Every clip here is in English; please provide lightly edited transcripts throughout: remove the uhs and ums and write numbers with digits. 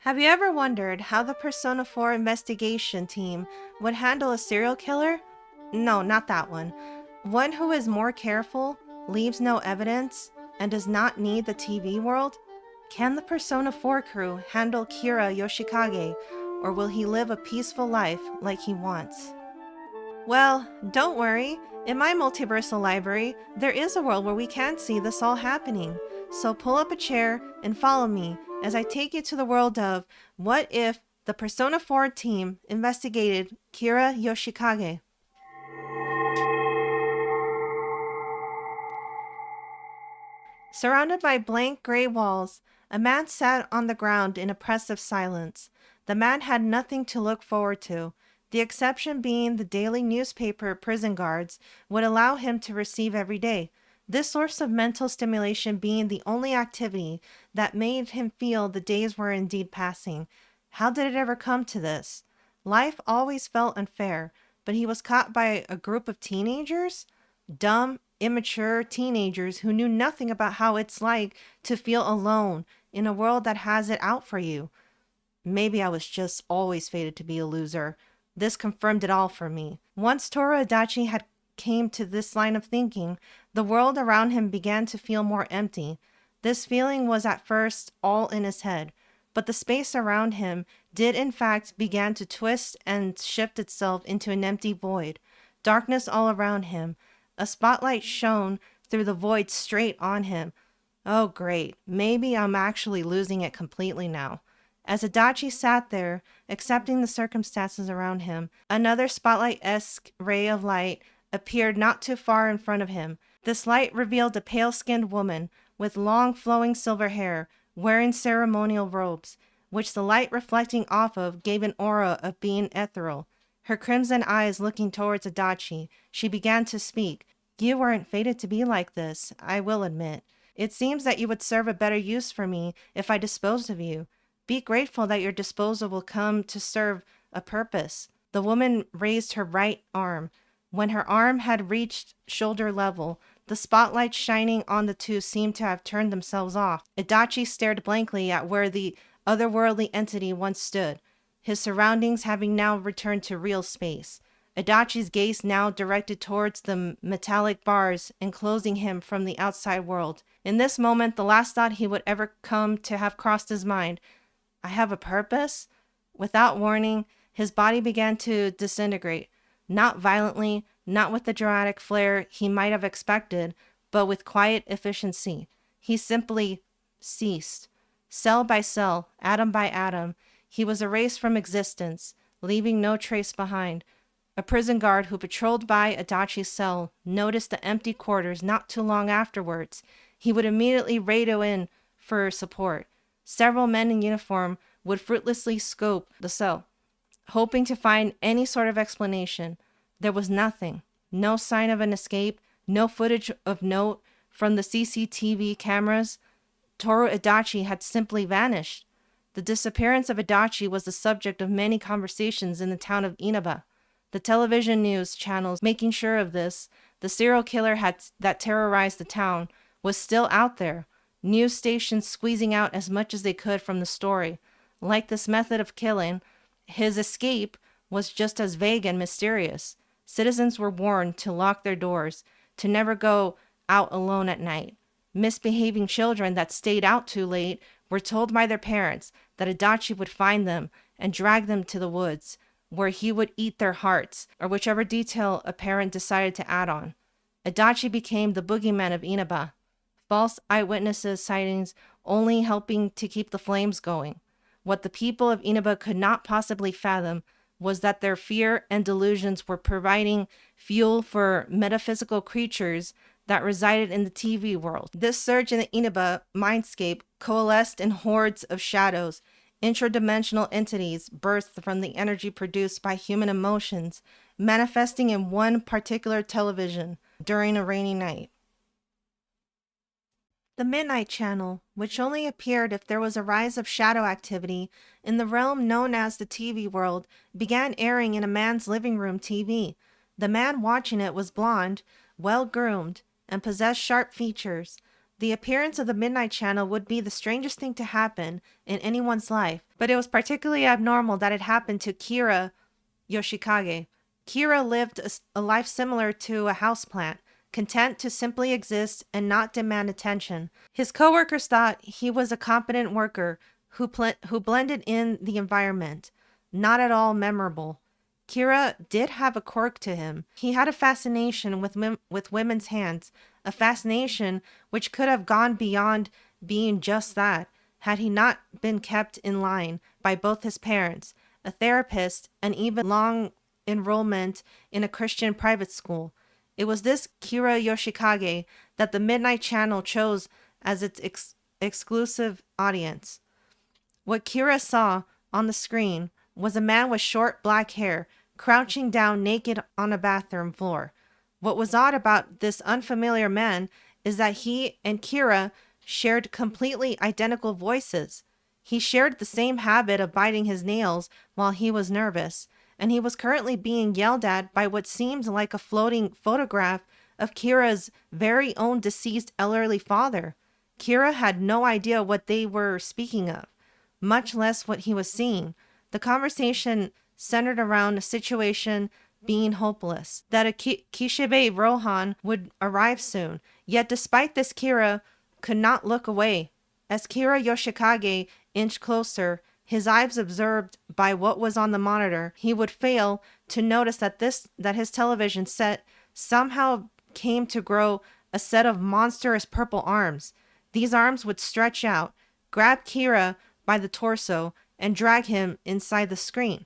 Have you ever wondered how the Persona 4 investigation team would handle a serial killer? No, not that one. One who is more careful, leaves no evidence, and does not need the TV world? Can the Persona 4 crew handle Kira Yoshikage, or will he live a peaceful life like he wants? Well, don't worry. In my multiversal library, there is a world where we can see this all happening. So pull up a chair and follow me as I take you to the world of what if the Persona 4 team investigated Kira Yoshikage. Surrounded by blank gray walls, a man sat on the ground in oppressive silence. The man had nothing to look forward to, the exception being the daily newspaper prison guards would allow him to receive every day, this source of mental stimulation being the only activity that made him feel the days were indeed passing. How did it ever come to this? Life always felt unfair, but he was caught by a group of teenagers? Dumb, immature teenagers who knew nothing about how it's like to feel alone in a world that has it out for you. Maybe I was just always fated to be a loser. This confirmed it all for me. Once Toru Adachi had came to this line of thinking, the world around him began to feel more empty. This feeling was at first all in his head, but the space around him did in fact begin to twist and shift itself into an empty void. Darkness all around him. A spotlight shone through the void straight on him. Oh great, maybe I'm actually losing it completely now. As Adachi sat there, accepting the circumstances around him, another spotlight-esque ray of light appeared not too far in front of him. This light revealed a pale-skinned woman with long flowing silver hair, wearing ceremonial robes, which the light reflecting off of gave an aura of being ethereal. Her crimson eyes looking towards Adachi, she began to speak. You weren't fated to be like this, I will admit. It seems that you would serve a better use for me if I disposed of you. Be grateful that your disposal will come to serve a purpose. The woman raised her right arm. When her arm had reached shoulder level, the spotlights shining on the two seemed to have turned themselves off. Adachi stared blankly at where the otherworldly entity once stood, his surroundings having now returned to real space. Adachi's gaze now directed towards the metallic bars enclosing him from the outside world. In this moment, the last thought he would ever come to have crossed his mind, I have a purpose? Without warning, his body began to disintegrate, not violently, not with the dramatic flair he might have expected, but with quiet efficiency. He simply ceased. Cell by cell, atom by atom, he was erased from existence, leaving no trace behind. A prison guard who patrolled by Adachi's cell noticed the empty quarters not too long afterwards. He would immediately radio in for support. Several men in uniform would fruitlessly scope the cell, hoping to find any sort of explanation. There was nothing. No sign of an escape, no footage of note from the CCTV cameras. Toru Adachi had simply vanished. The disappearance of Adachi was the subject of many conversations in the town of Inaba. The television news channels making sure of this. The serial killer that terrorized the town was still out there. News stations squeezing out as much as they could from the story. Like this method of killing, his escape was just as vague and mysterious. Citizens were warned to lock their doors, to never go out alone at night. Misbehaving children that stayed out too late were told by their parents that Adachi would find them and drag them to the woods, where he would eat their hearts, or whichever detail a parent decided to add on. Adachi became the boogeyman of Inaba. False eyewitnesses sightings only helping to keep the flames going. What the people of Inaba could not possibly fathom was that their fear and delusions were providing fuel for metaphysical creatures that resided in the TV world. This surge in the Inaba mindscape coalesced in hordes of shadows, intradimensional entities birthed from the energy produced by human emotions, manifesting in one particular television during a rainy night. The Midnight Channel, which only appeared if there was a rise of shadow activity in the realm known as the TV world, began airing in a man's living room TV. The man watching it was blond, well-groomed, and possessed sharp features. The appearance of the Midnight Channel would be the strangest thing to happen in anyone's life, but it was particularly abnormal that it happened to Kira Yoshikage. Kira lived a life similar to a houseplant, content to simply exist and not demand attention. His coworkers thought he was a competent worker who blended in the environment, not at all memorable. Kira did have a quirk to him. He had a fascination with women's hands, a fascination which could have gone beyond being just that had he not been kept in line by both his parents, a therapist, and even long enrollment in a Christian private school. It was this Kira Yoshikage that the Midnight Channel chose as its exclusive audience. What Kira saw on the screen was a man with short black hair crouching down naked on a bathroom floor. What was odd about this unfamiliar man is that he and Kira shared completely identical voices. He shared the same habit of biting his nails while he was nervous, and he was currently being yelled at by what seemed like a floating photograph of Kira's very own deceased elderly father. Kira had no idea what they were speaking of, much less what he was seeing. The conversation centered around a situation being hopeless, that a Kishibe Rohan would arrive soon. Yet despite this, Kira could not look away. As Kira Yoshikage inched closer, his eyes absorbed by what was on the monitor, he would fail to notice that his television set somehow came to grow a set of monstrous purple arms. These arms would stretch out, grab Kira by the torso, and drag him inside the screen.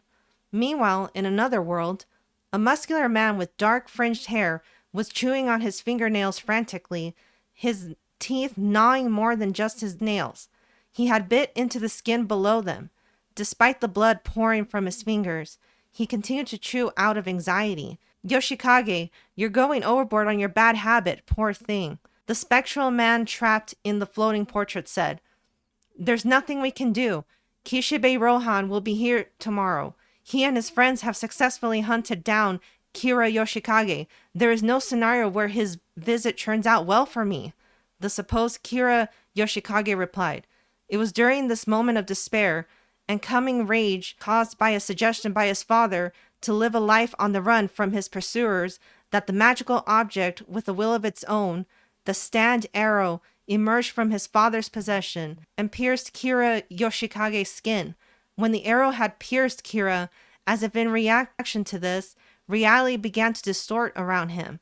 Meanwhile, in another world, a muscular man with dark fringed hair was chewing on his fingernails frantically, his teeth gnawing more than just his nails. He had bit into the skin below them. Despite the blood pouring from his fingers, he continued to chew out of anxiety. Yoshikage, you're going overboard on your bad habit, poor thing. The spectral man trapped in the floating portrait said, There's nothing we can do. Kishibe Rohan will be here tomorrow. He and his friends have successfully hunted down Kira Yoshikage. There is no scenario where his visit turns out well for me. The supposed Kira Yoshikage replied. It was during this moment of despair and coming rage caused by a suggestion by his father to live a life on the run from his pursuers that the magical object with a will of its own, the stand arrow, emerged from his father's possession and pierced Kira Yoshikage's skin. When the arrow had pierced Kira, as if in reaction to this, reality began to distort around him.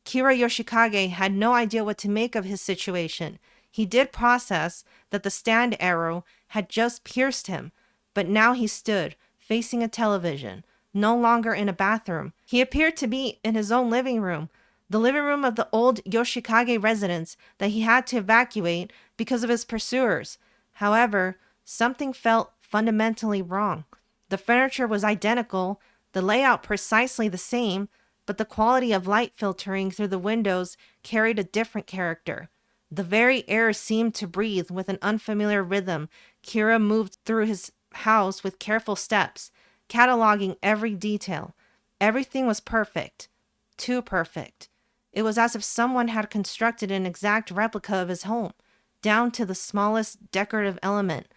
Kira Yoshikage had no idea what to make of his situation. He did process that the stand arrow had just pierced him, but now he stood, facing a television, no longer in a bathroom. He appeared to be in his own living room, the living room of the old Yoshikage residence that he had to evacuate because of his pursuers. However, something felt fundamentally wrong. The furniture was identical, the layout precisely the same, but the quality of light filtering through the windows carried a different character. The very air seemed to breathe with an unfamiliar rhythm. Kira moved through his house with careful steps, cataloging every detail. Everything was perfect. Too perfect. It was as if someone had constructed an exact replica of his home, down to the smallest decorative element.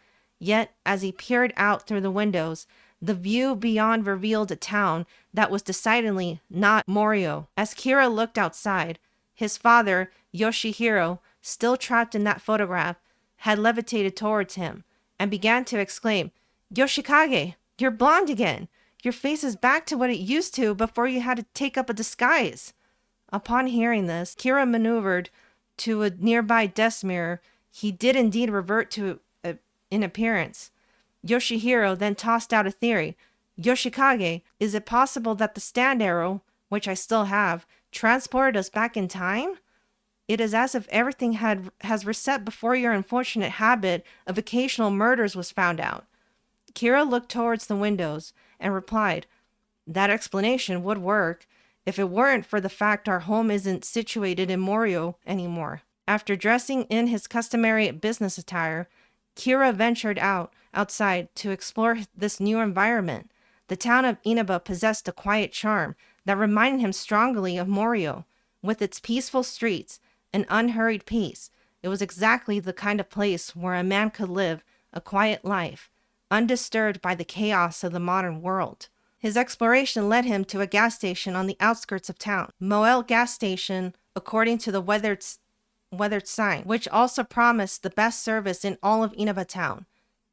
Yet, as he peered out through the windows, the view beyond revealed a town that was decidedly not Morio. As Kira looked outside, his father, Yoshihiro, still trapped in that photograph, had levitated towards him and began to exclaim, Yoshikage, you're blonde again. Your face is back to what it used to before you had to take up a disguise. Upon hearing this, Kira maneuvered to a nearby desk mirror. He did indeed revert to in appearance. Yoshihiro then tossed out a theory. Yoshikage, is it possible that the stand arrow, which I still have, transported us back in time? It is as if everything has reset before your unfortunate habit of occasional murders was found out. Kira looked towards the windows and replied, That explanation would work if it weren't for the fact our home isn't situated in Morio anymore. After dressing in his customary business attire, Kira ventured outside to explore this new environment. The town of Inaba possessed a quiet charm that reminded him strongly of Morio, with its peaceful streets and unhurried pace. It was exactly the kind of place where a man could live a quiet life, undisturbed by the chaos of the modern world. His exploration led him to a gas station on the outskirts of town, Moel gas station, according to the weathered sign, which also promised the best service in all of Inaba town.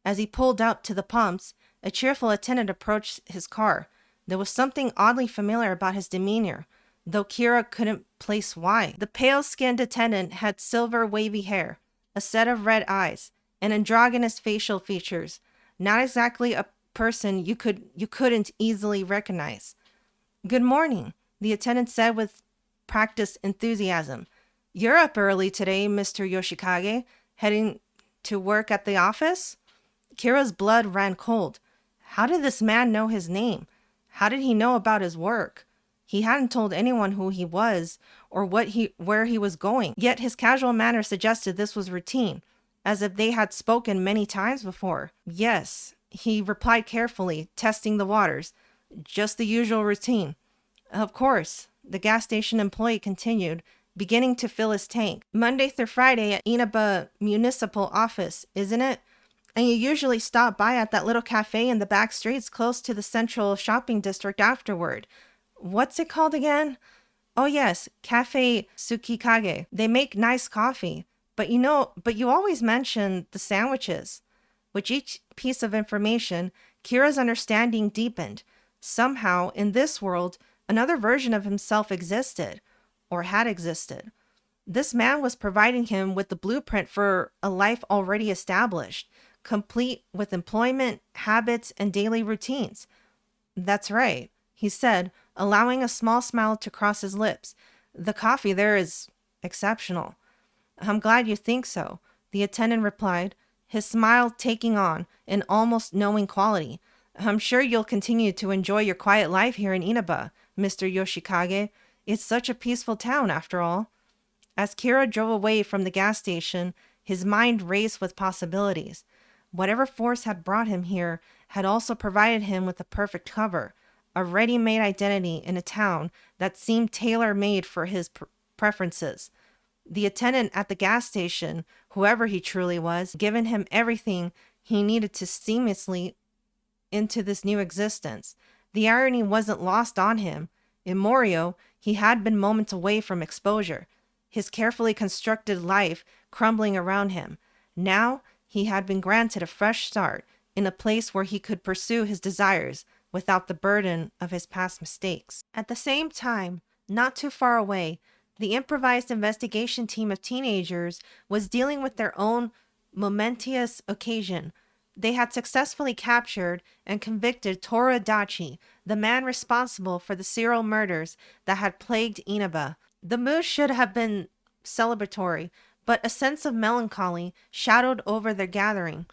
As he pulled up to the pumps, a cheerful attendant approached his car. There was something oddly familiar about his demeanor, though Kira couldn't place why. The pale-skinned attendant had silver wavy hair, a set of red eyes, and androgynous facial features. Not exactly a person you couldn't easily recognize. "Good morning," the attendant said with practiced enthusiasm. "You're up early today, Mr. Yoshikage, heading to work at the office?" Kira's blood ran cold. How did this man know his name? How did he know about his work? He hadn't told anyone who he was or where he was going, yet his casual manner suggested this was routine, as if they had spoken many times before. "Yes," he replied carefully, testing the waters. "Just the usual routine." "Of course," the gas station employee continued, beginning to fill his tank. "Monday through Friday at Inaba Municipal Office, isn't it? And you usually stop by at that little cafe in the back streets close to the central shopping district afterward. What's it called again?" "Oh yes, Cafe Tsukikage. They make nice coffee. But you always mention the sandwiches." With each piece of information, Kira's understanding deepened. Somehow, in this world, another version of himself existed, or had existed. This man was providing him with the blueprint for a life already established, complete with employment, habits, and daily routines. "That's right," he said, allowing a small smile to cross his lips. "The coffee there is exceptional." "I'm glad you think so," the attendant replied, his smile taking on an almost knowing quality. "I'm sure you'll continue to enjoy your quiet life here in Inaba, Mr. Yoshikage. It's such a peaceful town, after all." As Kira drove away from the gas station, his mind raced with possibilities. Whatever force had brought him here had also provided him with a perfect cover, a ready-made identity in a town that seemed tailor-made for his preferences. The attendant at the gas station, whoever he truly was, given him everything he needed to seamlessly into this new existence. The irony wasn't lost on him. In Morio, he had been moments away from exposure, his carefully constructed life crumbling around him. Now, he had been granted a fresh start in a place where he could pursue his desires without the burden of his past mistakes. At the same time, not too far away, the improvised investigation team of teenagers was dealing with their own momentous occasion. They had successfully captured and convicted Toru Adachi, the man responsible for the serial murders that had plagued Inaba. The mood should have been celebratory, but a sense of melancholy shadowed over their gathering.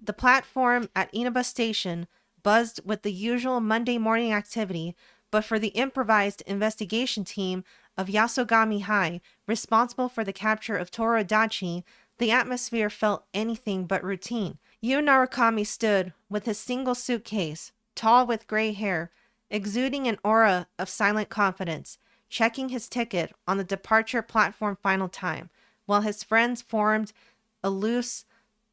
The platform at Inaba Station buzzed with the usual Monday morning activity, but for the improvised investigation team of Yasogami High, responsible for the capture of Toru Adachi, the atmosphere felt anything but routine. Yu Narukami stood with his single suitcase, tall with gray hair, exuding an aura of silent confidence, checking his ticket on the departure platform final time, while his friends formed a loose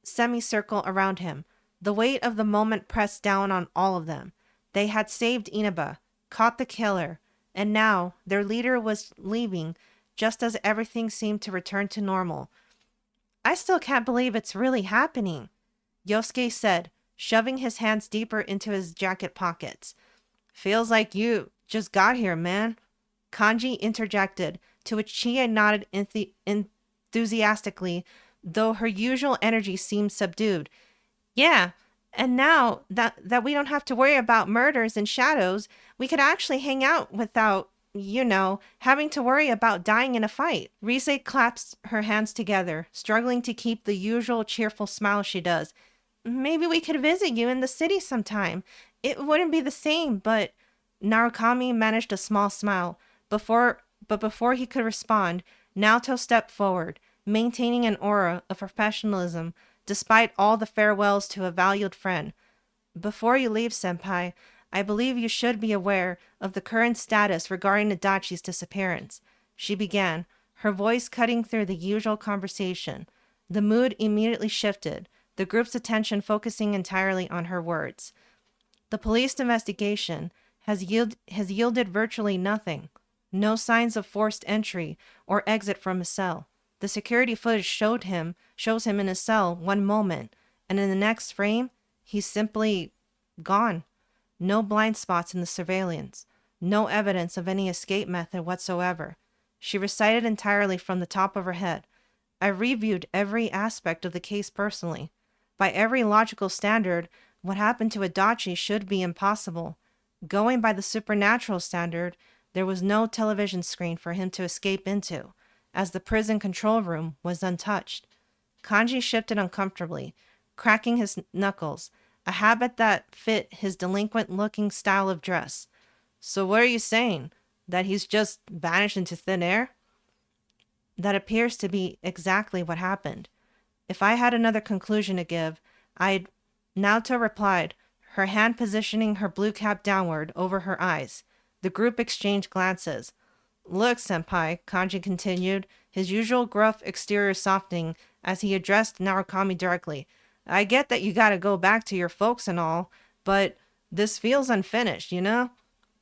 semicircle around him. The weight of the moment pressed down on all of them. They had saved Inaba, caught the killer, and now their leader was leaving just as everything seemed to return to normal. "I still can't believe it's really happening," Yosuke said, shoving his hands deeper into his jacket pockets. "Feels like you just got here, man," Kanji interjected, to which Chie nodded enthusiastically, though her usual energy seemed subdued. "Yeah, and now that we don't have to worry about murders and shadows, we could actually hang out without, having to worry about dying in a fight." Rise clasped her hands together, struggling to keep the usual cheerful smile she does. "Maybe we could visit you in the city sometime. It wouldn't be the same, but..." Narukami managed a small smile. Before he could respond, Naoto stepped forward, maintaining an aura of professionalism despite all the farewells to a valued friend. "Before you leave, senpai, I believe you should be aware of the current status regarding Adachi's disappearance," she began, her voice cutting through the usual conversation. The mood immediately shifted, the group's attention focusing entirely on her words. The police investigation has yielded virtually nothing. No signs of forced entry or exit from his cell. The security footage shows him in his cell one moment, and in the next frame, he's simply gone. No blind spots in the surveillance. No evidence of any escape method whatsoever. She recited entirely from the top of her head. I reviewed every aspect of the case personally. By every logical standard, what happened to Adachi should be impossible. Going by the supernatural standard, there was no television screen for him to escape into, as the prison control room was untouched. Kanji shifted uncomfortably, cracking his knuckles, a habit that fit his delinquent-looking style of dress. So what are you saying? That he's just vanished into thin air? That appears to be exactly what happened. If I had another conclusion to give, I'd... Naoto replied, her hand positioning her blue cap downward over her eyes. The group exchanged glances. Look, senpai, Kanji continued, his usual gruff exterior softening as he addressed Narukami directly. I get that you gotta go back to your folks and all, but this feels unfinished, you know?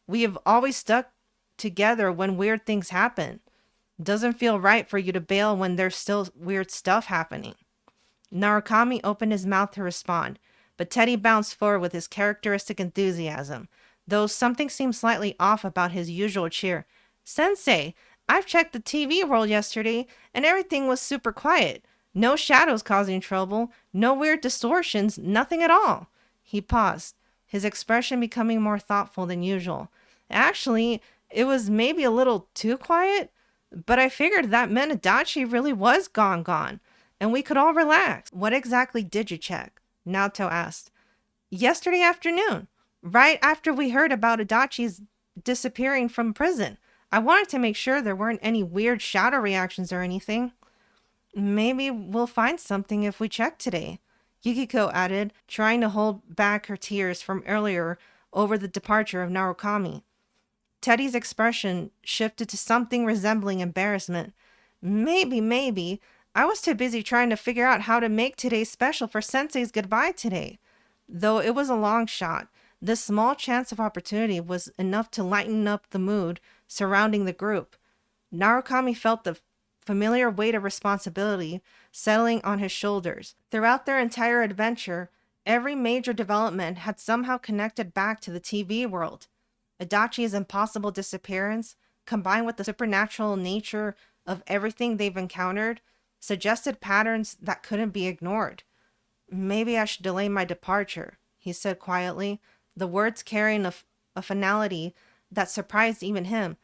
We have always stuck together when weird things happen. Doesn't feel right for you to bail when there's still weird stuff happening. Narukami opened his mouth to respond, but Teddy bounced forward with his characteristic enthusiasm, though something seemed slightly off about his usual cheer. Sensei, I've checked the TV world yesterday, and everything was super quiet. No shadows causing trouble, no weird distortions, nothing at all. He paused, his expression becoming more thoughtful than usual. Actually, it was maybe a little too quiet, but I figured that meant Adachi really was gone, and we could all relax. What exactly did you check? Naoto asked. Yesterday afternoon, right after we heard about Adachi's disappearing from prison. I wanted to make sure there weren't any weird shadow reactions or anything. Maybe we'll find something if we check today, Yukiko added, trying to hold back her tears from earlier over the departure of Narukami. Teddy's expression shifted to something resembling embarrassment. Maybe. I was too busy trying to figure out how to make today special for Sensei's goodbye today. Though it was a long shot, this small chance of opportunity was enough to lighten up the mood surrounding the group. Narukami felt the familiar weight of responsibility settling on his shoulders. Throughout their entire adventure, every major development had somehow connected back to the TV world. Adachi's impossible disappearance, combined with the supernatural nature of everything they've encountered, suggested patterns that couldn't be ignored. Maybe I should delay my departure, he said quietly, the words carrying a finality that surprised even him,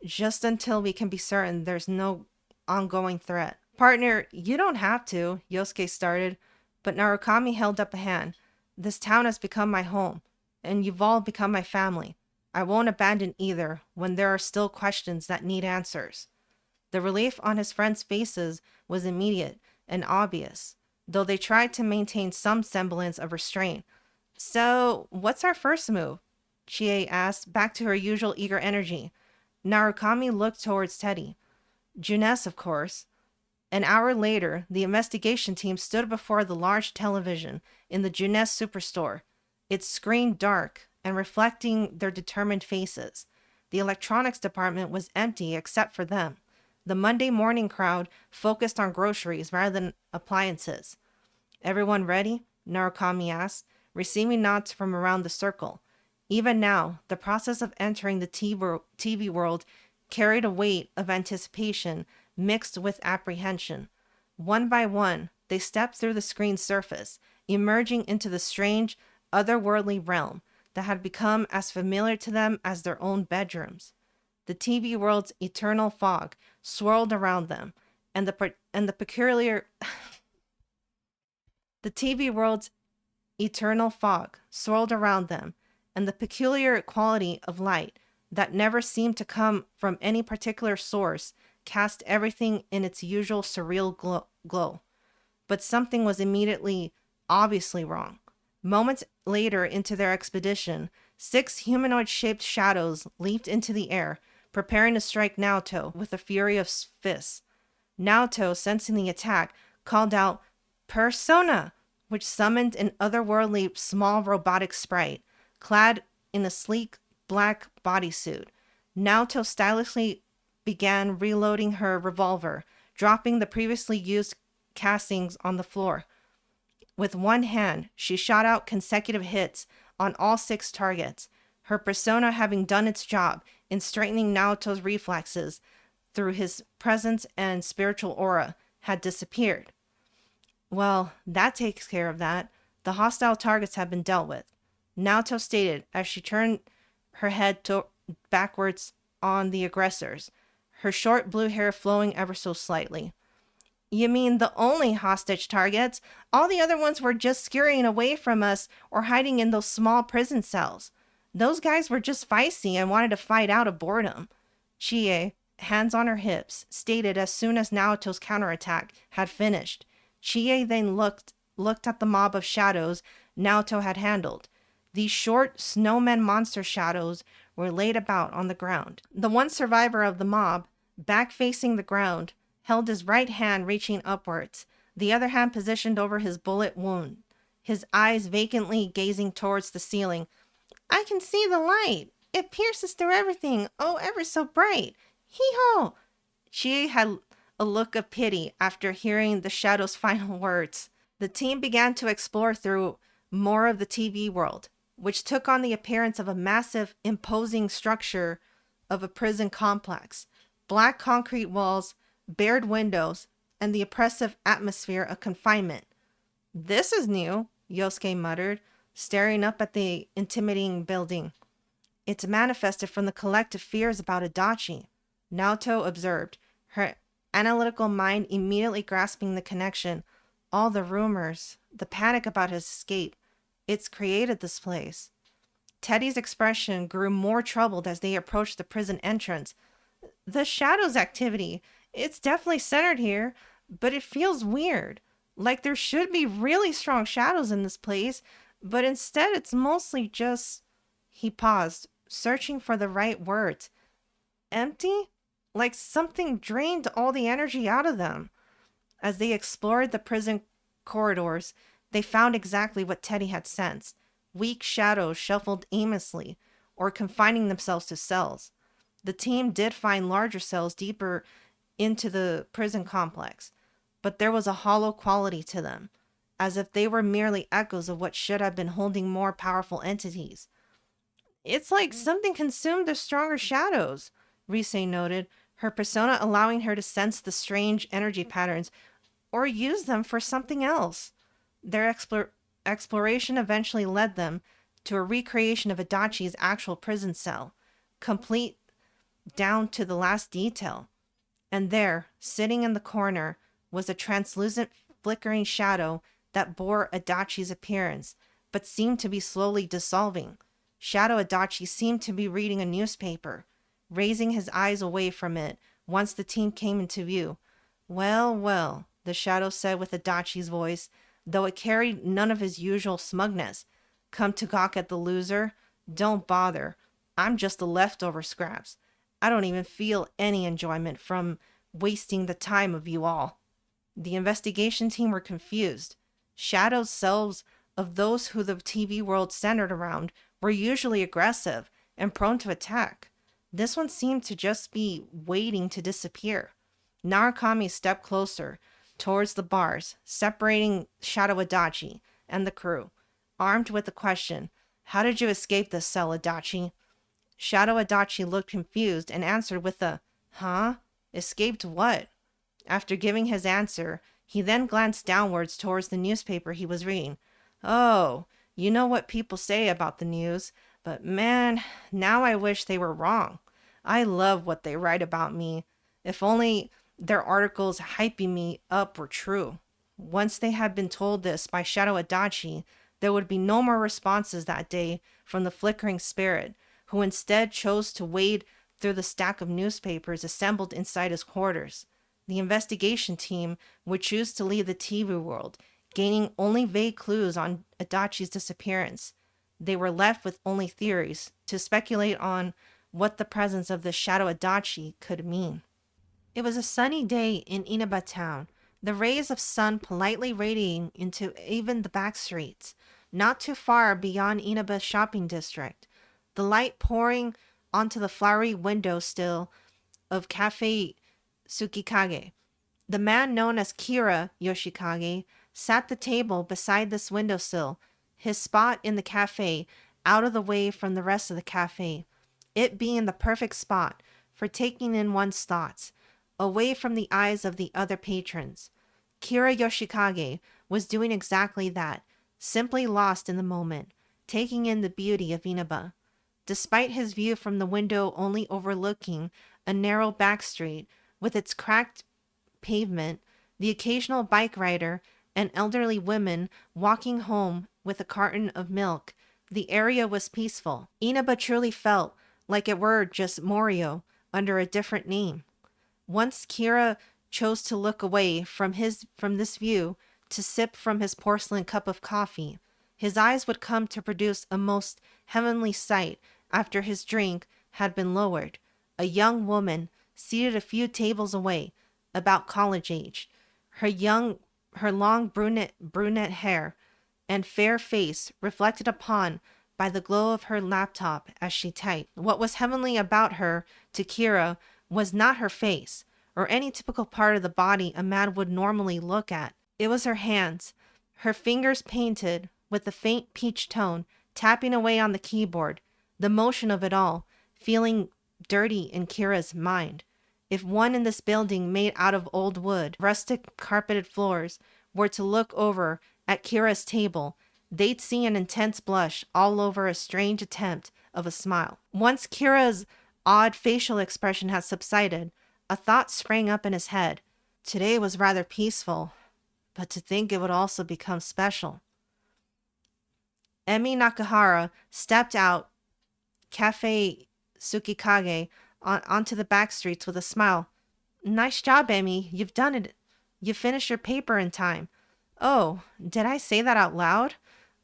just until we can be certain there's no ongoing threat. Partner, you don't have to, Yosuke started, but Narukami held up a hand. This town has become my home, and you've all become my family. I won't abandon either when there are still questions that need answers. The relief on his friends' faces was immediate and obvious, though they tried to maintain some semblance of restraint. So, what's our first move? Chie asked, back to her usual eager energy. Narukami looked towards Teddy. Juness, of course. An hour later, the investigation team stood before the large television in the Juness superstore, its screen dark and reflecting their determined faces. The electronics department was empty except for them. The Monday morning crowd focused on groceries rather than appliances. Everyone ready? Narukami asked, receiving nods from around the circle. Even now, the process of entering the TV world carried a weight of anticipation mixed with apprehension. One by one, they stepped through the screen's surface, emerging into the strange, otherworldly realm that had become as familiar to them as their own bedrooms. The TV world's eternal fog swirled around them, and the peculiar the TV world's eternal fog swirled around them, and the peculiar quality of light that never seemed to come from any particular source cast everything in its usual surreal glow. But something was immediately, obviously wrong. Moments later into their expedition, 6 humanoid-shaped shadows leaped into the air, preparing to strike Naoto with a fury of fists. Naoto, sensing the attack, called out Persona, which summoned an otherworldly small robotic sprite, clad in a sleek black bodysuit. Naoto stylishly began reloading her revolver, dropping the previously used castings on the floor. With one hand, she shot out consecutive hits on all 6 targets, her persona having done its job in straightening Naoto's reflexes through his presence and spiritual aura had disappeared. Well, that takes care of that. The hostile targets have been dealt with, Naoto stated as she turned her head backwards on the aggressors, her short blue hair flowing ever so slightly. You mean the only hostage targets? All the other ones were just scurrying away from us or hiding in those small prison cells. Those guys were just feisty and wanted to fight out of boredom. Chie, hands on her hips, stated as soon as Naoto's counterattack had finished. Chie then looked at the mob of shadows Naoto had handled. These short snowman monster shadows were laid about on the ground. The one survivor of the mob, back facing the ground, held his right hand reaching upwards, the other hand positioned over his bullet wound, his eyes vacantly gazing towards the ceiling. I can see the light. It pierces through everything. Oh, ever so bright. Hee-ho! Chie had a look of pity after hearing the shadow's final words. The team began to explore through more of the TV world, which took on the appearance of a massive, imposing structure of a prison complex. Black concrete walls, bared windows, and the oppressive atmosphere of confinement. This is new, Yosuke muttered, staring up at the intimidating building. It's manifested from the collective fears about Adachi, Naoto observed, her analytical mind immediately grasping the connection. All the rumors, the panic about his escape, it's created this place. Teddy's expression grew more troubled as they approached the prison entrance. The shadows activity, it's definitely centered here, but it feels weird. Like there should be really strong shadows in this place, but instead it's mostly just... He paused, searching for the right words. Empty? Like something drained all the energy out of them. As they explored the prison corridors, they found exactly what Teddy had sensed. Weak shadows shuffled aimlessly, or confining themselves to cells. The team did find larger cells deeper into the prison complex, but there was a hollow quality to them, as if they were merely echoes of what should have been holding more powerful entities. It's like something consumed the stronger shadows, Rise noted, her persona allowing her to sense the strange energy patterns or use them for something else. Their exploration eventually led them to a recreation of Adachi's actual prison cell, complete down to the last detail. And there, sitting in the corner, was a translucent, flickering shadow that bore Adachi's appearance, but seemed to be slowly dissolving. Shadow Adachi seemed to be reading a newspaper, raising his eyes away from it once the team came into view. Well, well, the shadow said with Adachi's voice, though it carried none of his usual smugness. Come to gawk at the loser? Don't bother. I'm just the leftover scraps. I don't even feel any enjoyment from wasting the time of you all. The investigation team were confused. Shadow selves of those who the TV world centered around were usually aggressive and prone to attack. This one seemed to just be waiting to disappear. Narukami stepped closer towards the bars, separating Shadow Adachi and the crew, armed with the question, "How did you escape this cell, Adachi?" Shadow Adachi looked confused and answered with a, "Huh? Escaped what?" After giving his answer, he then glanced downwards towards the newspaper he was reading. "Oh, you know what people say about the news, but man, now I wish they were wrong. I love what they write about me. If only their articles hyping me up were true." Once they had been told this by Shadow Adachi, there would be no more responses that day from the flickering spirit, who instead chose to wade through the stack of newspapers assembled inside his quarters. The investigation team would choose to leave the TV world, gaining only vague clues on Adachi's disappearance. They were left with only theories to speculate on what the presence of the shadow adachi could mean. It was a sunny day in Inaba town, the rays of sun politely radiating into even the back streets, not too far beyond Inaba's shopping district, the light pouring onto the flowery window sill of Cafe Tsukikage. The man known as Kira Yoshikage sat at the table beside this windowsill, his spot in the cafe out of the way from the rest of the cafe, it being the perfect spot for taking in one's thoughts, away from the eyes of the other patrons. Kira Yoshikage was doing exactly that, simply lost in the moment, taking in the beauty of Inaba. Despite his view from the window only overlooking a narrow back street with its cracked pavement, the occasional bike rider, and elderly women walking home with a carton of milk, the area was peaceful. Inaba truly felt like it were just Morio under a different name. Once Kira chose to look away from this view to sip from his porcelain cup of coffee, his eyes would come to produce a most heavenly sight after his drink had been lowered. A young woman seated a few tables away, about college age, her long brunette hair and fair face reflected upon by the glow of her laptop as she typed. What was heavenly about her to Kira was not her face, or any typical part of the body a man would normally look at. It was her hands, her fingers painted with a faint peach tone, tapping away on the keyboard, the motion of it all, feeling dirty in Kira's mind. If one in this building made out of old wood, rustic carpeted floors, were to look over at Kira's table, they'd see an intense blush all over a strange attempt of a smile. Once Kira's odd facial expression had subsided, a thought sprang up in his head. Today was rather peaceful, but to think it would also become special. Emi Nakahara stepped out Cafe Tsukikage onto the back streets with a smile. Nice job, Emi. You've done it. You finished your paper in time. Oh, did I say that out loud?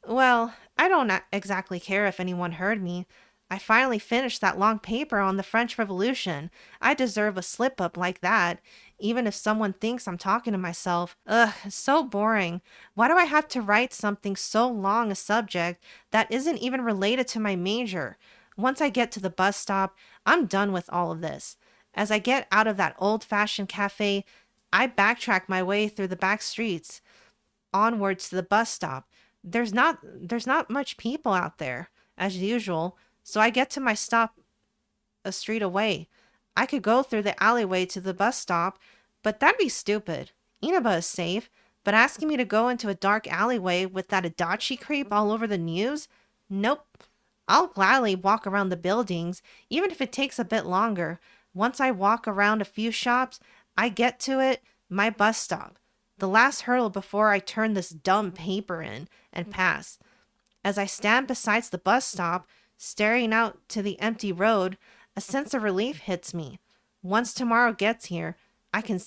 Well, I don't exactly care if anyone heard me. I finally finished that long paper on the French Revolution. I deserve a slip-up like that, even if someone thinks I'm talking to myself. Ugh, so boring. Why do I have to write something so long a subject that isn't even related to my major? Once I get to the bus stop, I'm done with all of this. As I get out of that old-fashioned cafe, I backtrack my way through the back streets, onwards to the bus stop. There's not much people out there, as usual, so I get to my stop a street away. I could go through the alleyway to the bus stop, but that'd be stupid. Inaba is safe, but asking me to go into a dark alleyway with that Adachi creep all over the news? Nope. I'll gladly walk around the buildings, even if it takes a bit longer. Once I walk around a few shops, I get to my bus stop. The last hurdle before I turn this dumb paper in and pass. As I stand beside the bus stop, staring out to the empty road, a sense of relief hits me. Once tomorrow gets here, I can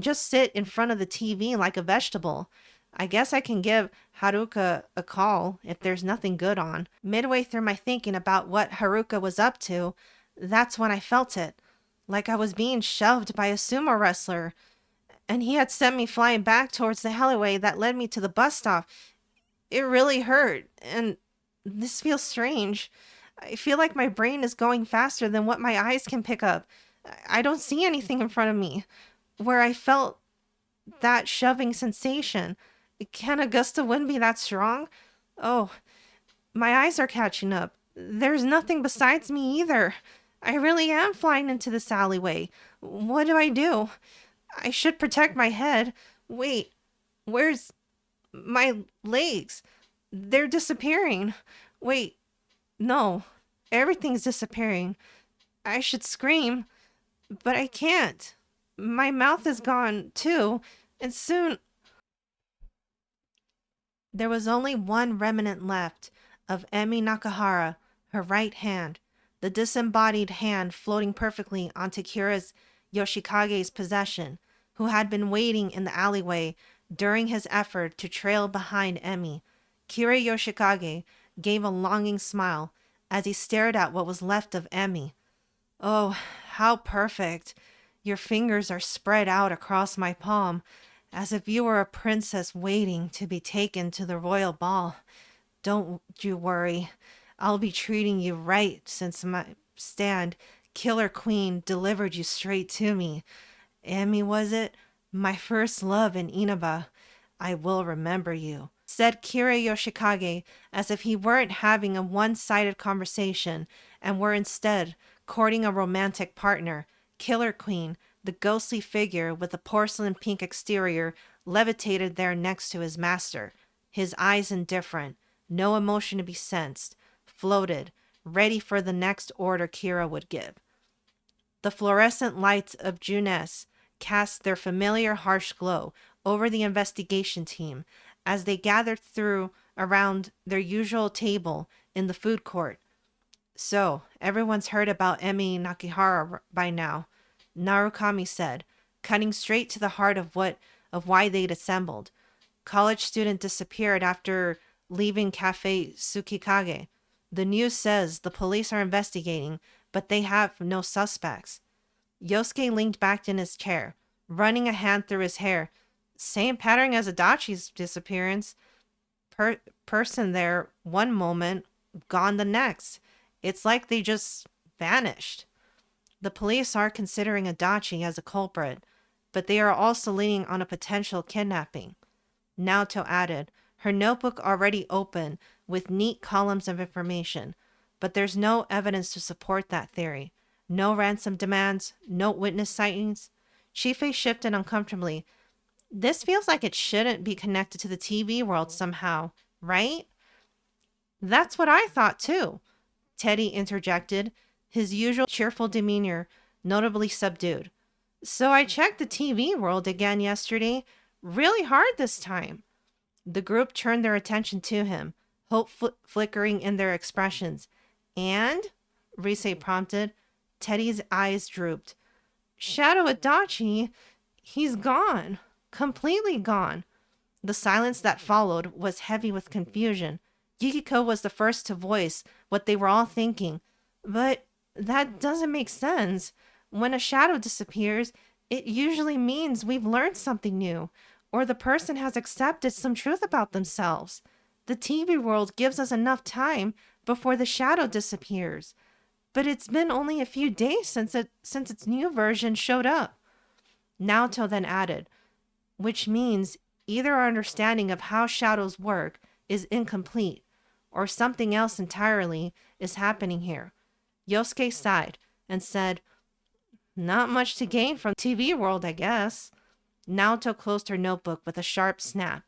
just sit in front of the TV like a vegetable. I guess I can give Haruka a call if there's nothing good on. Midway through my thinking about what Haruka was up to, that's when I felt it. Like I was being shoved by a sumo wrestler. And he had sent me flying back towards the alleyway that led me to the bus stop. It really hurt, and this feels strange. I feel like my brain is going faster than what my eyes can pick up. I don't see anything in front of me. Where I felt that shoving sensation. Can a gust of wind be that strong? Oh, my eyes are catching up. There's nothing besides me either. I really am flying into this alleyway. What do I do? I should protect my head. Wait, where's my legs? They're disappearing. Wait, no, everything's disappearing. I should scream, but I can't. My mouth is gone, too, and soon... There was only one remnant left of Emi Nakahara, her right hand, the disembodied hand floating perfectly onto Kira Yoshikage's possession, who had been waiting in the alleyway during his effort to trail behind Emi. Kira Yoshikage gave a longing smile as he stared at what was left of Emi. Oh, how perfect. Your fingers are spread out across my palm, as if you were a princess waiting to be taken to the royal ball. Don't you worry. I'll be treating you right since my stand, Killer Queen, delivered you straight to me. Amy, was it? My first love in Inaba. I will remember you, said Kira Yoshikage, as if he weren't having a one sided conversation and were instead courting a romantic partner. Killer Queen, the ghostly figure with the porcelain pink exterior, levitated there next to his master, his eyes indifferent, no emotion to be sensed, floated, ready for the next order Kira would give. The fluorescent lights of Juness cast their familiar harsh glow over the investigation team as they gathered through around their usual table in the food court. So, everyone's heard about Emi Nakihara by now, Narukami said, cutting straight to the heart of why they'd assembled. College student disappeared after leaving Cafe Tsukikage. The news says the police are investigating, but they have no suspects. Yosuke leaned back in his chair, running a hand through his hair. Same pattern as Adachi's disappearance. Person there one moment, gone the next. It's like they just vanished. The police are considering Adachi as a culprit, but they are also leaning on a potential kidnapping. Naoto added, her notebook already open with neat columns of information, but there's no evidence to support that theory. No ransom demands, no witness sightings. Chife shifted uncomfortably. This feels like it shouldn't be connected to the TV world somehow, right? That's what I thought too, Teddy interjected, his usual cheerful demeanor notably subdued. So I checked the TV world again yesterday, really hard this time. The group turned their attention to him, hope flickering in their expressions. And? Rise prompted. Teddy's eyes drooped. Shadow Adachi, he's gone. Completely gone. The silence that followed was heavy with confusion. Yukiko was the first to voice what they were all thinking. But that doesn't make sense. When a shadow disappears, it usually means we've learned something new, or the person has accepted some truth about themselves. The TV world gives us enough time before the shadow disappears. But it's been only a few days since its new version showed up. Naoto then added, which means either our understanding of how shadows work is incomplete, or something else entirely is happening here. Yosuke sighed and said, not much to gain from TV world, I guess. Naoto closed her notebook with a sharp snap.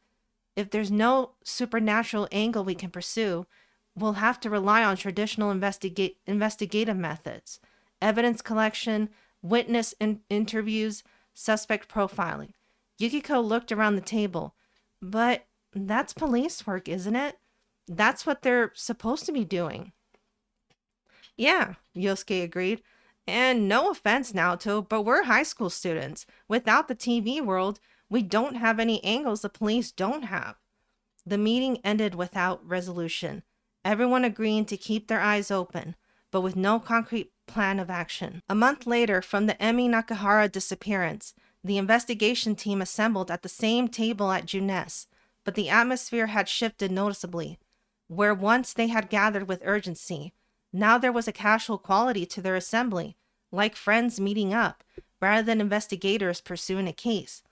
If there's no supernatural angle we can pursue, we'll have to rely on traditional investigative methods, evidence collection, witness interviews, suspect profiling. Yukiko looked around the table. But that's police work, isn't it? That's what they're supposed to be doing. Yeah, Yosuke agreed. And no offense, Naoto, but we're high school students. Without the TV world, we don't have any angles the police don't have. The meeting ended without resolution, everyone agreeing to keep their eyes open, but with no concrete plan of action. A month later, from the Emi Nakahara disappearance, the investigation team assembled at the same table at Juness, but the atmosphere had shifted noticeably. Where once they had gathered with urgency, now there was a casual quality to their assembly, like friends meeting up, rather than investigators pursuing a case.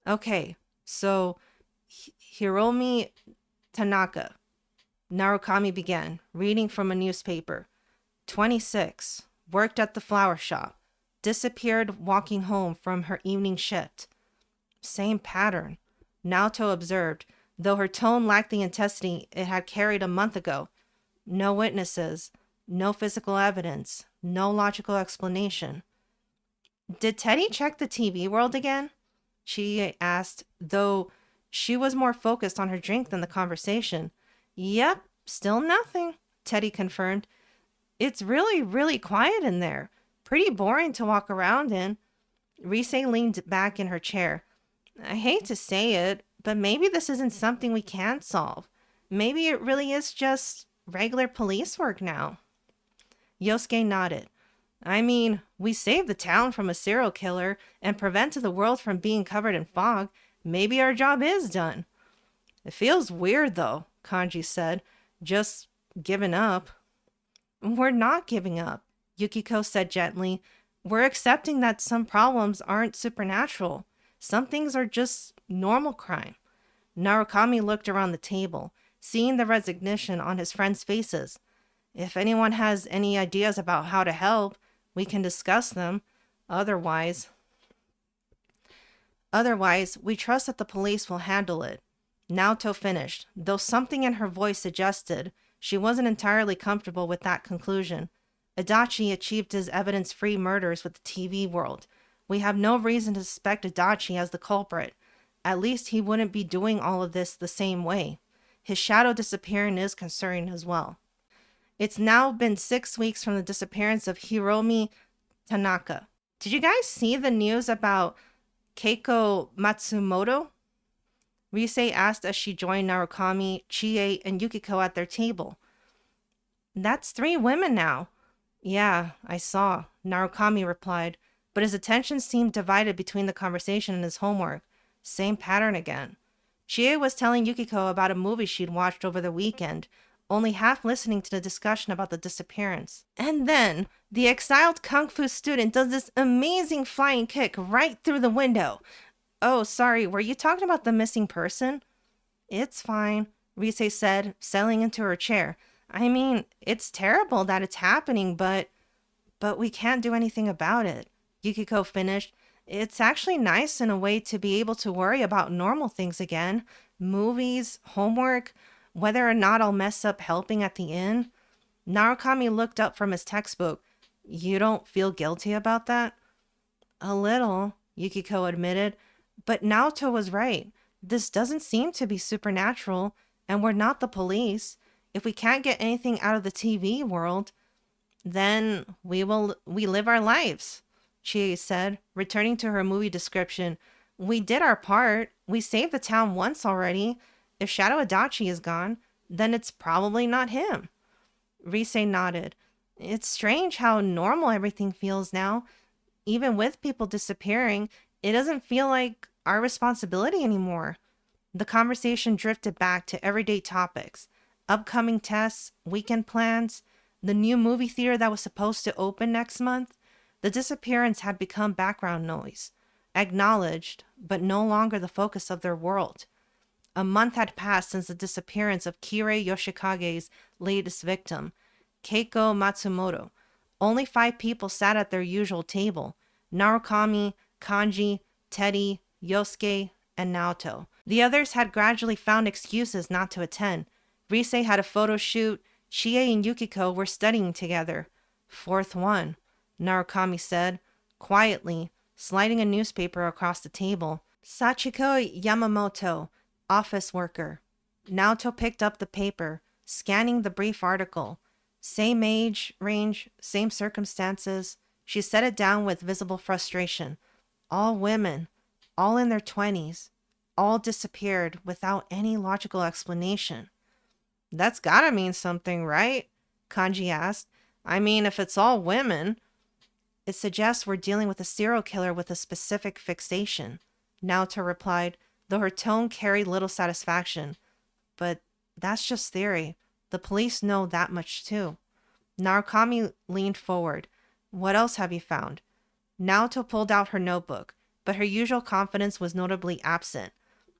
Okay, so Hiromi Tanaka, Narukami began, reading from a newspaper. 26, worked at the flower shop, disappeared walking home from her evening shift. Same pattern, Naoto observed, though her tone lacked the intensity it had carried a month ago. No witnesses, no physical evidence, no logical explanation. Did Teddy check the TV world again? She asked, though she was more focused on her drink than the conversation. Yep, still nothing, Teddy confirmed. It's really, really quiet in there. Pretty boring to walk around in. Rise leaned back in her chair. I hate to say it, but maybe this isn't something we can solve. Maybe it really is just regular police work now. Yosuke nodded. I mean, we saved the town from a serial killer and prevented the world from being covered in fog. Maybe our job is done. It feels weird though, Kanji said. Just giving up. We're not giving up, Yukiko said gently. We're accepting that some problems aren't supernatural. Some things are just normal crime. Narukami looked around the table, seeing the resignation on his friends' faces. If anyone has any ideas about how to help, we can discuss them. Otherwise, Otherwise, we trust that the police will handle it. Naoto finished, though something in her voice suggested she wasn't entirely comfortable with that conclusion. Adachi achieved his evidence-free murders with the TV world. We have no reason to suspect Adachi as the culprit. At least he wouldn't be doing all of this the same way. His shadow disappearing is concerning as well. It's now been 6 weeks from the disappearance of Hiromi Tanaka. Did you guys see the news about Keiko Matsumoto? Rise asked as she joined Narukami, Chie, and Yukiko at their table. That's 3 women now. Yeah, I saw, Narukami replied, but his attention seemed divided between the conversation and his homework. Same pattern again. Chie was telling Yukiko about a movie she'd watched over the weekend, only half listening to the discussion about the disappearance. And then, the exiled kung fu student does this amazing flying kick right through the window. Oh, sorry, were you talking about the missing person? It's fine, Rise said, settling into her chair. I mean, it's terrible that it's happening, but we can't do anything about it. Yukiko finished. It's actually nice in a way to be able to worry about normal things again. Movies, homework, whether or not I'll mess up helping at the inn. Narukami looked up from his textbook. You don't feel guilty about that? A little, Yukiko admitted. But Naoto was right. This doesn't seem to be supernatural, and we're not the police. If we can't get anything out of the TV world, then we live our lives, Chie said, returning to her movie description. We did our part. We saved the town once already. If Shadow Adachi is gone, then it's probably not him. Rise nodded. It's strange how normal everything feels now. Even with people disappearing, it doesn't feel like our responsibility anymore. The conversation drifted back to everyday topics. Upcoming tests, weekend plans, the new movie theater that was supposed to open next month. The disappearance had become background noise, acknowledged, but no longer the focus of their world. A month had passed since the disappearance of Kira Yoshikage's latest victim, Keiko Matsumoto. Only 5 people sat at their usual table: Narukami, Kanji, Teddy, Yosuke, and Naoto. The others had gradually found excuses not to attend. Rise had a photo shoot. Chie and Yukiko were studying together. 4th one, Narukami said, quietly, sliding a newspaper across the table. Sachiko Yamamoto, office worker. Naoto picked up the paper, scanning the brief article. Same age range, same circumstances. She set it down with visible frustration. All women, all in their 20s, all disappeared without any logical explanation. That's gotta mean something, right? Kanji asked. I mean, if it's all women. It suggests we're dealing with a serial killer with a specific fixation, Naoto replied, though her tone carried little satisfaction. But that's just theory. The police know that much too. Narukami leaned forward. What else have you found? Naoto pulled out her notebook, but her usual confidence was notably absent.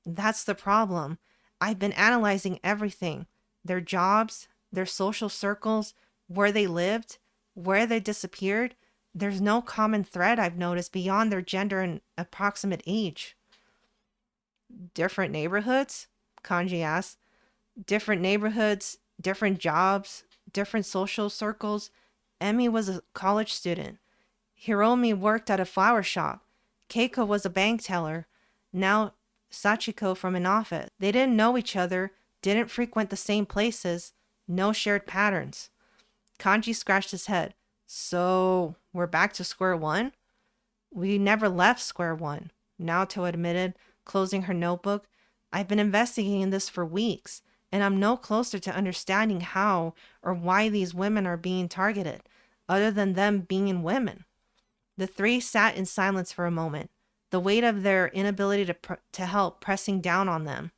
That's the problem. I've been analyzing everything. Their jobs, their social circles, where they lived, where they disappeared. There's no common thread I've noticed beyond their gender and approximate age. Different neighborhoods? Kanji asked. Different neighborhoods, different jobs, different social circles. Emi was a college student. Hiromi worked at a flower shop. Keiko was a bank teller. Now Sachiko from an office. They didn't know each other, didn't frequent the same places, no shared patterns. Kanji scratched his head. So, we're back to square one? We never left square one, Naoto admitted, closing her notebook. I've been investigating this for weeks, and I'm no closer to understanding how or why these women are being targeted. other than them being women? The three sat in silence for a moment, the weight of their inability to help pressing down on them.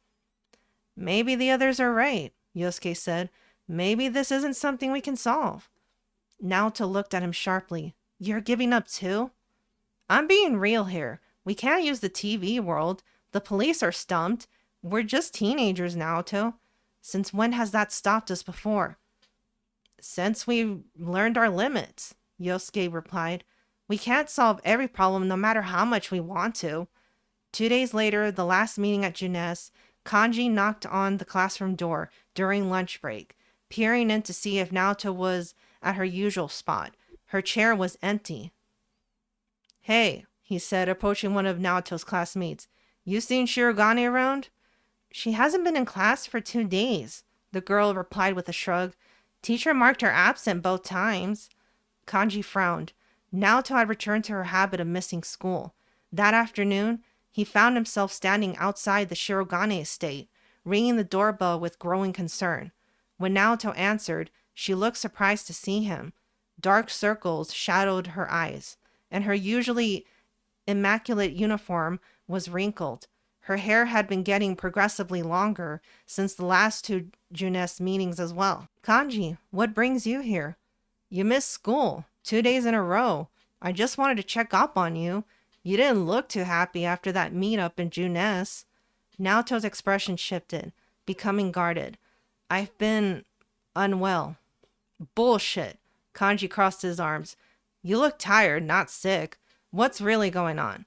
Maybe the others are right, Yosuke said. Maybe this isn't something we can solve. Naoto looked at him sharply. You're giving up too? I'm being real here. We can't use the TV world. The police are stumped. We're just teenagers, Naoto. Since when has that stopped us before? Since we learned our limits, Yosuke replied. We can't solve every problem no matter how much we want to. 2 days later, the last meeting at Jeunesse, Kanji knocked on the classroom door during lunch break, peering in to see if Naoto was at her usual spot. Her chair was empty. Hey, he said, approaching one of Naoto's classmates. You seen Shirogane around? She hasn't been in class for 2 days, the girl replied with a shrug. Teacher marked her absent both times. Kanji frowned. Naoto had returned to her habit of missing school. That afternoon, he found himself standing outside the Shirogane estate, ringing the doorbell with growing concern. When Naoto answered, she looked surprised to see him. Dark circles shadowed her eyes, and her usually immaculate uniform was wrinkled. Her hair had been getting progressively longer since the last two Jeunesse meetings as well. Kanji, what brings you here? You missed school 2 days in a row. I just wanted to check up on you. You didn't look too happy after that meetup in Jeunesse. Naoto's expression shifted, becoming guarded. I've been unwell. Bullshit. Kanji crossed his arms. You look tired, not sick. What's really going on?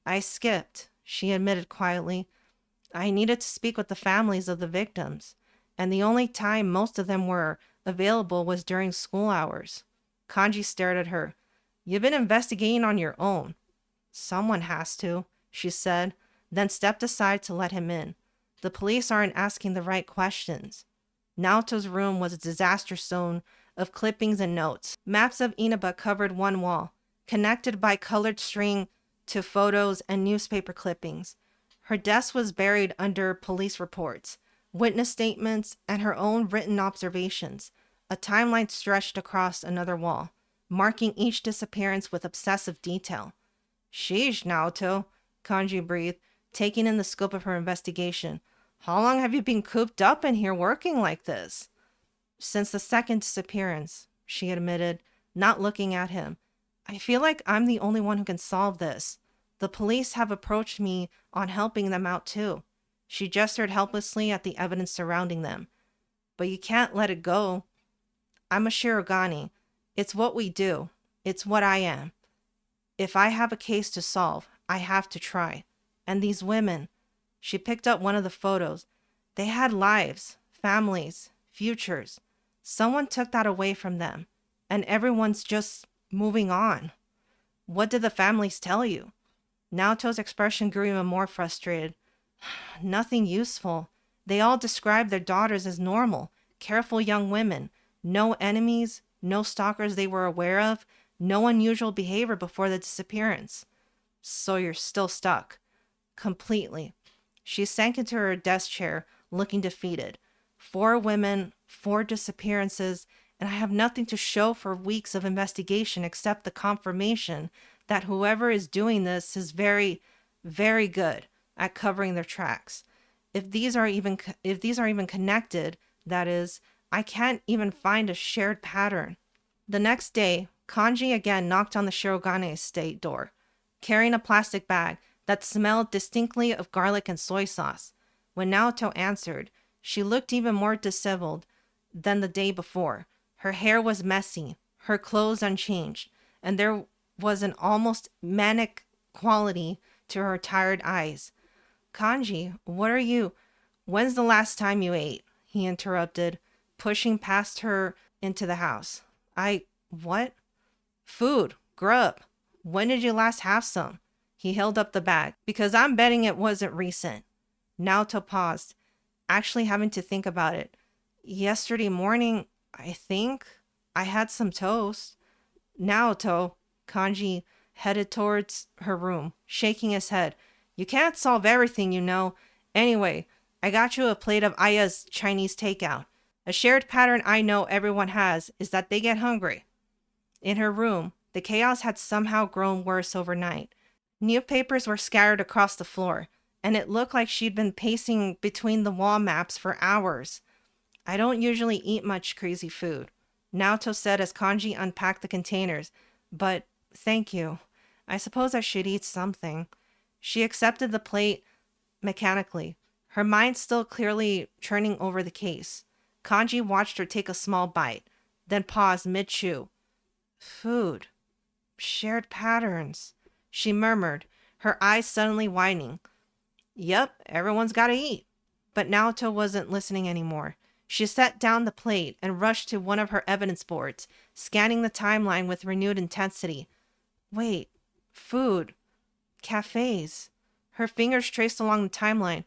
I skipped, she admitted quietly. I needed to speak with the families of the victims, and the only time most of them were available was during school hours. Kanji stared at her. You've been investigating on your own. Someone has to, she said, then stepped aside to let him in. The police aren't asking the right questions. Naoto's room was a disaster zone of clippings and notes. Maps of Inaba covered one wall, connected by colored string to photos and newspaper clippings. Her desk was buried under police reports, witness statements, and her own written observations. A timeline stretched across another wall, marking each disappearance with obsessive detail. Sheesh, Naoto, Kanji breathed, taking in the scope of her investigation. How long have you been cooped up in here working like this? Since the second disappearance, she admitted, not looking at him. I feel like I'm the only one who can solve this. The police have approached me on helping them out too. She gestured helplessly at the evidence surrounding them. But you can't let it go. I'm a Shirogane. It's what we do. It's what I am. If I have a case to solve, I have to try. And these women, she picked up one of the photos. They had lives, families, futures. Someone took that away from them, and everyone's just moving on. What did the families tell you? Naoto's expression grew even more frustrated. Nothing useful. They all described their daughters as normal, careful young women. No enemies, no stalkers they were aware of, no unusual behavior before the disappearance. So you're still stuck. Completely. She sank into her desk chair, looking defeated. 4 women, 4 disappearances, and I have nothing to show for weeks of investigation except the confirmation that whoever is doing this is very, very good at covering their tracks. If these are even connected, that is, I can't even find a shared pattern. The next day, Kanji again knocked on the Shirogane estate door, carrying a plastic bag that smelled distinctly of garlic and soy sauce. When Naoto answered, she looked even more disheveled than the day before. Her hair was messy, her clothes unchanged, and there was an almost manic quality to her tired eyes. Kanji, what are you? When's the last time you ate? He interrupted, pushing past her into the house. What? Food, grub. When did you last have some? He held up the bag. Because I'm betting it wasn't recent. Naoto paused, actually having to think about it. Yesterday morning, I think, I had some toast. Naoto, Kanji headed towards her room, shaking his head. You can't solve everything, you know. Anyway, I got you a plate of Aya's Chinese takeout. A shared pattern I know everyone has is that they get hungry. In her room, the chaos had somehow grown worse overnight. Newspapers were scattered across the floor, and it looked like she'd been pacing between the wall maps for hours. I don't usually eat much crazy food, Naoto said as Kanji unpacked the containers, but thank you. I suppose I should eat something. She accepted the plate mechanically, her mind still clearly churning over the case. Kanji watched her take a small bite, then paused mid-chew. Food. Shared patterns, she murmured, her eyes suddenly widening. Yep, everyone's gotta eat. But Naoto wasn't listening anymore. She set down the plate and rushed to one of her evidence boards, scanning the timeline with renewed intensity. Wait, food, cafes. Her fingers traced along the timeline.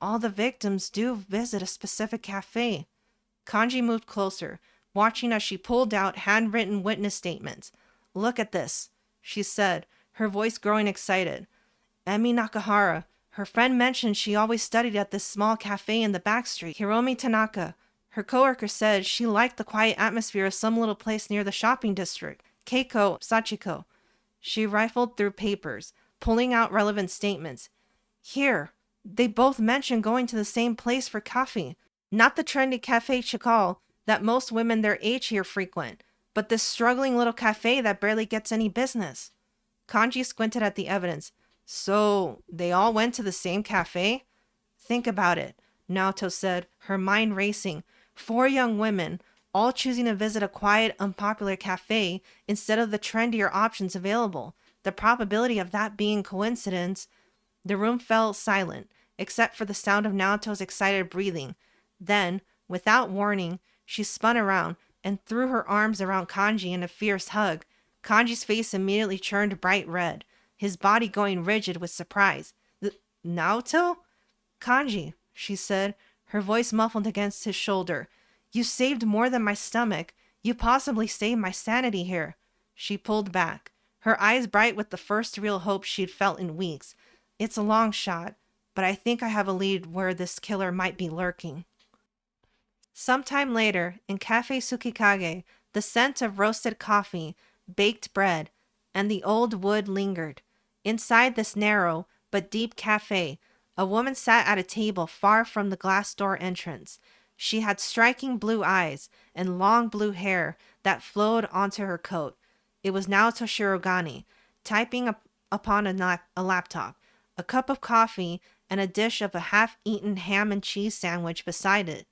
All the victims do visit a specific cafe. Kanji moved closer, watching as she pulled out handwritten witness statements. Look at this, she said, her voice growing excited. Emi Nakahara. Her friend mentioned she always studied at this small cafe in the back street. Hiromi Tanaka. Her coworker said she liked the quiet atmosphere of some little place near the shopping district. Keiko Sachiko. She rifled through papers, pulling out relevant statements. Here, they both mentioned going to the same place for coffee. Not the trendy Cafe Chikal that most women their age here frequent, but this struggling little cafe that barely gets any business. Kanji squinted at the evidence. So, they all went to the same cafe? Think about it, Naoto said, her mind racing. 4 young women, all choosing to visit a quiet, unpopular cafe instead of the trendier options available. The probability of that being coincidence. The room fell silent, except for the sound of Naoto's excited breathing. Then, without warning, she spun around and threw her arms around Kanji in a fierce hug. Kanji's face immediately turned bright red, his body going rigid with surprise. Naoto? Kanji, she said, her voice muffled against his shoulder. You saved more than my stomach. You possibly saved my sanity here. She pulled back, her eyes bright with the first real hope she'd felt in weeks. It's a long shot, but I think I have a lead where this killer might be lurking. Sometime later, in Cafe Tsukikage, the scent of roasted coffee, baked bread, and the old wood lingered. Inside this narrow but deep cafe, a woman sat at a table far from the glass door entrance. She had striking blue eyes and long blue hair that flowed onto her coat. It was Naoto Shirogane, typing upon a laptop, a cup of coffee, and a dish of a half-eaten ham and cheese sandwich beside it.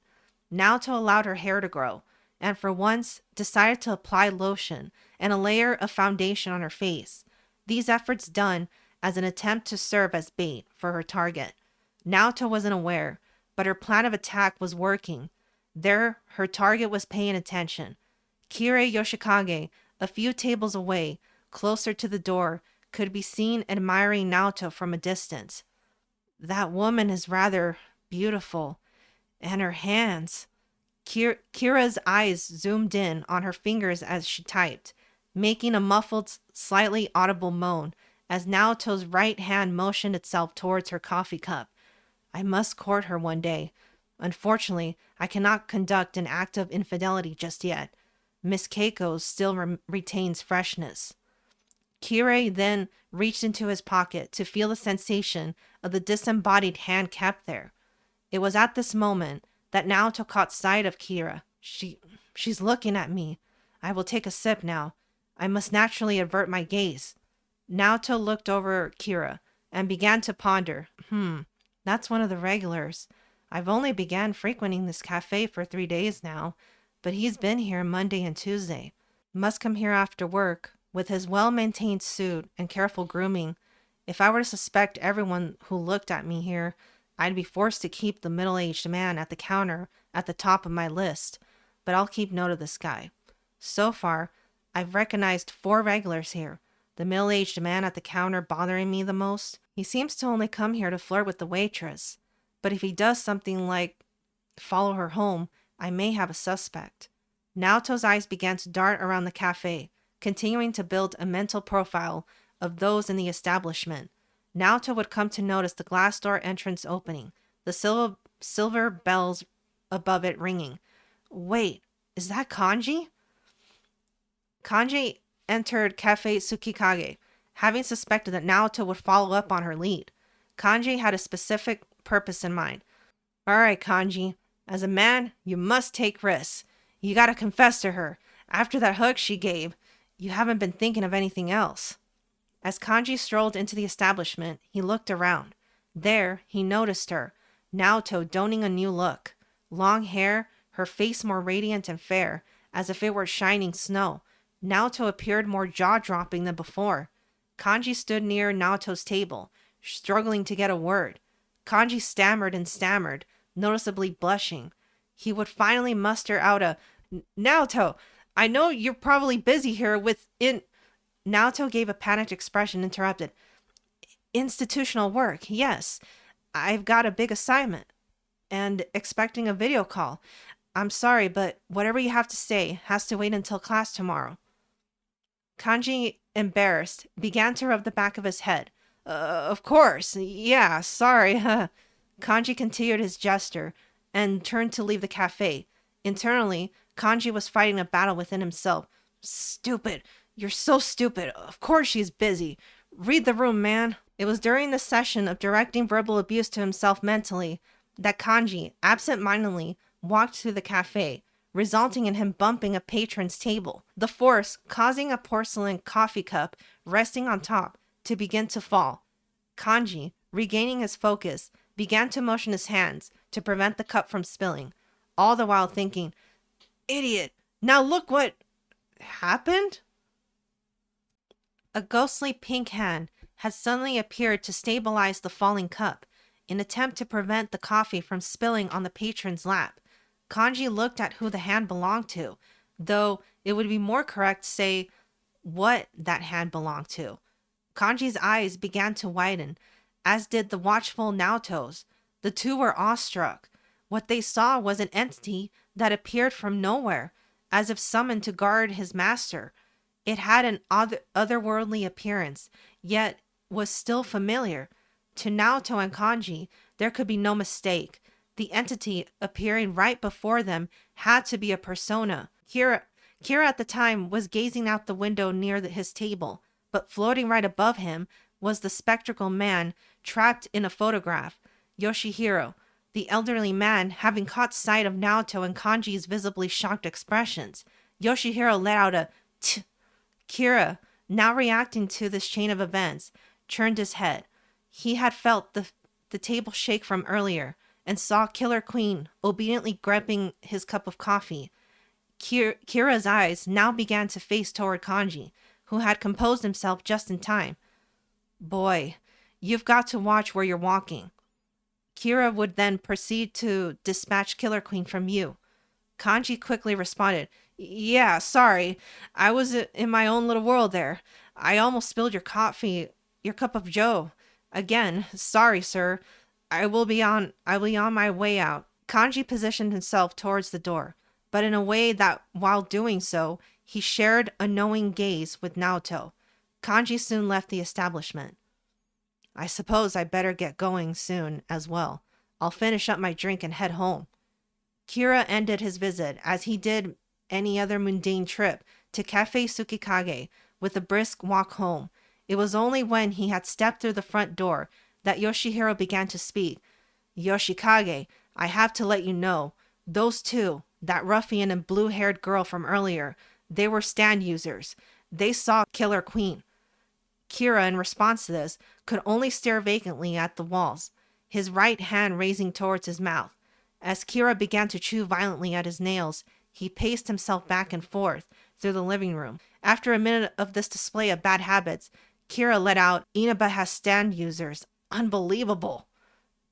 Naoto allowed her hair to grow, and for once decided to apply lotion and a layer of foundation on her face. These efforts done as an attempt to serve as bait for her target. Naoto wasn't aware, but her plan of attack was working. There, her target was paying attention. Kira Yoshikage, a few tables away, closer to the door, could be seen admiring Naoto from a distance. That woman is rather beautiful. And her hands. Kira's eyes zoomed in on her fingers as she typed, making a muffled, slightly audible moan as Naoto's right hand motioned itself towards her coffee cup. I must court her one day. Unfortunately, I cannot conduct an act of infidelity just yet. Miss Keiko's still retains freshness. Kira then reached into his pocket to feel the sensation of the disembodied hand kept there. It was at this moment that Naoto caught sight of Kira. She's looking at me. I will take a sip now. I must naturally avert my gaze. Naoto looked over Kira and began to ponder. That's one of the regulars. I've only began frequenting this cafe for 3 days now, but he's been here Monday and Tuesday. Must come here after work, with his well-maintained suit and careful grooming. If I were to suspect everyone who looked at me here, I'd be forced to keep the middle-aged man at the counter at the top of my list, but I'll keep note of this guy. So far, I've recognized 4 regulars here. The middle-aged man at the counter bothering me the most. He seems to only come here to flirt with the waitress, but if he does something like follow her home, I may have a suspect. Naoto's eyes began to dart around the cafe, continuing to build a mental profile of those in the establishment. Naoto would come to notice the glass door entrance opening, the silver bells above it ringing. Wait, is that Kanji? Kanji entered Cafe Tsukikage, having suspected that Naoto would follow up on her lead. Kanji had a specific purpose in mind. All right, Kanji, as a man, you must take risks. You gotta confess to her. After that hug she gave, you haven't been thinking of anything else. As Kanji strolled into the establishment, he looked around. There, he noticed her, Naoto donning a new look. Long hair, her face more radiant and fair, as if it were shining snow. Naoto appeared more jaw-dropping than before. Kanji stood near Naoto's table, struggling to get a word. Kanji stammered and stammered, noticeably blushing. He would finally muster out a, Naoto, I know you're probably busy here with Naoto gave a panicked expression, interrupted. Institutional work, yes. I've got a big assignment and expecting a video call. I'm sorry, but whatever you have to say has to wait until class tomorrow. Kanji, embarrassed, began to rub the back of his head. Of course. Yeah, sorry. Kanji continued his gesture and turned to leave the cafe. Internally, Kanji was fighting a battle within himself. Stupid. You're so stupid. Of course she's busy. Read the room, man. It was during the session of directing verbal abuse to himself mentally that Kanji, absent-mindedly, walked through the cafe, resulting in him bumping a patron's table, the force causing a porcelain coffee cup resting on top to begin to fall. Kanji, regaining his focus, began to motion his hands to prevent the cup from spilling, all the while thinking, Idiot! Now look what happened? A ghostly pink hand had suddenly appeared to stabilize the falling cup, in attempt to prevent the coffee from spilling on the patron's lap. Kanji looked at who the hand belonged to, though it would be more correct to say what that hand belonged to. Kanji's eyes began to widen, as did the watchful Naoto's. The two were awestruck. What they saw was an entity that appeared from nowhere, as if summoned to guard his master. It had an otherworldly appearance, yet was still familiar. To Naoto and Kanji, there could be no mistake. The entity appearing right before them had to be a persona. Kira at the time was gazing out the window near his table, but floating right above him was the spectral man trapped in a photograph, Yoshihiro. The elderly man, having caught sight of Naoto and Kanji's visibly shocked expressions, Yoshihiro let out a "Tch." Kira, now reacting to this chain of events, turned his head. He had felt the table shake from earlier and saw Killer Queen obediently grabbing his cup of coffee. Kira's eyes now began to face toward Kanji, who had composed himself just in time. Boy, you've got to watch where you're walking. Kira would then proceed to dispatch Killer Queen from you. Kanji quickly responded, Yeah, sorry. I was in my own little world there. I almost spilled your cup of joe. Again, sorry, sir. I will be on my way out. Kanji positioned himself towards the door, but in a way that, while doing so, he shared a knowing gaze with Naoto. Kanji soon left the establishment. I suppose I better get going soon as well. I'll finish up my drink and head home. Kira ended his visit, as he did any other mundane trip, to Cafe Tsukikage with a brisk walk home. It was only when he had stepped through the front door that Yoshihiro began to speak. Yoshikage, I have to let you know, those two, that ruffian and blue-haired girl from earlier, they were stand users. They saw Killer Queen. Kira, in response to this, could only stare vacantly at the walls, his right hand raising towards his mouth. As Kira began to chew violently at his nails, he paced himself back and forth through the living room. After a minute of this display of bad habits, Kira let out, Inaba has stand users. Unbelievable.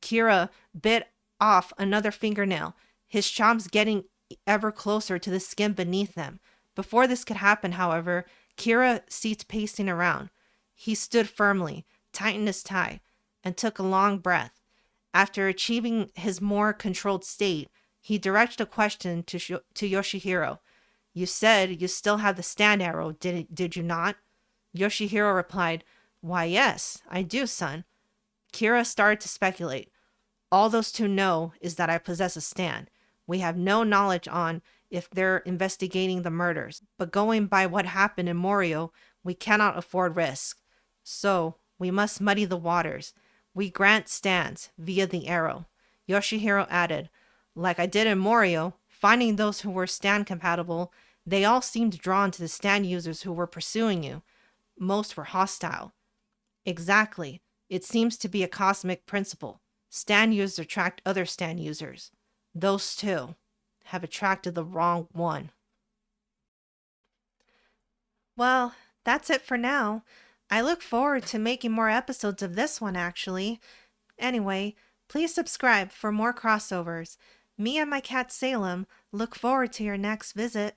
Kira bit off another fingernail, his chops getting ever closer to the skin beneath them. Before this could happen, however, Kira ceased pacing around. He stood firmly, tightened his tie, and took a long breath. After achieving his more controlled state, he directed a question to Yoshihiro. You said you still have the stand arrow, did you not? Yoshihiro replied, Why, yes, I do, son. Kira started to speculate. All those two know is that I possess a stand. We have no knowledge on if they're investigating the murders. But going by what happened in Morio, we cannot afford risk. So, we must muddy the waters. We grant stands via the arrow. Yoshihiro added, like I did in Morio, finding those who were stand compatible, they all seemed drawn to the stand users who were pursuing you. Most were hostile. Exactly. It seems to be a cosmic principle. Stand users attract other stand users. Those two have attracted the wrong one. Well, that's it for now. I look forward to making more episodes of this one, actually. Anyway, please subscribe for more crossovers. Me and my cat Salem look forward to your next visit.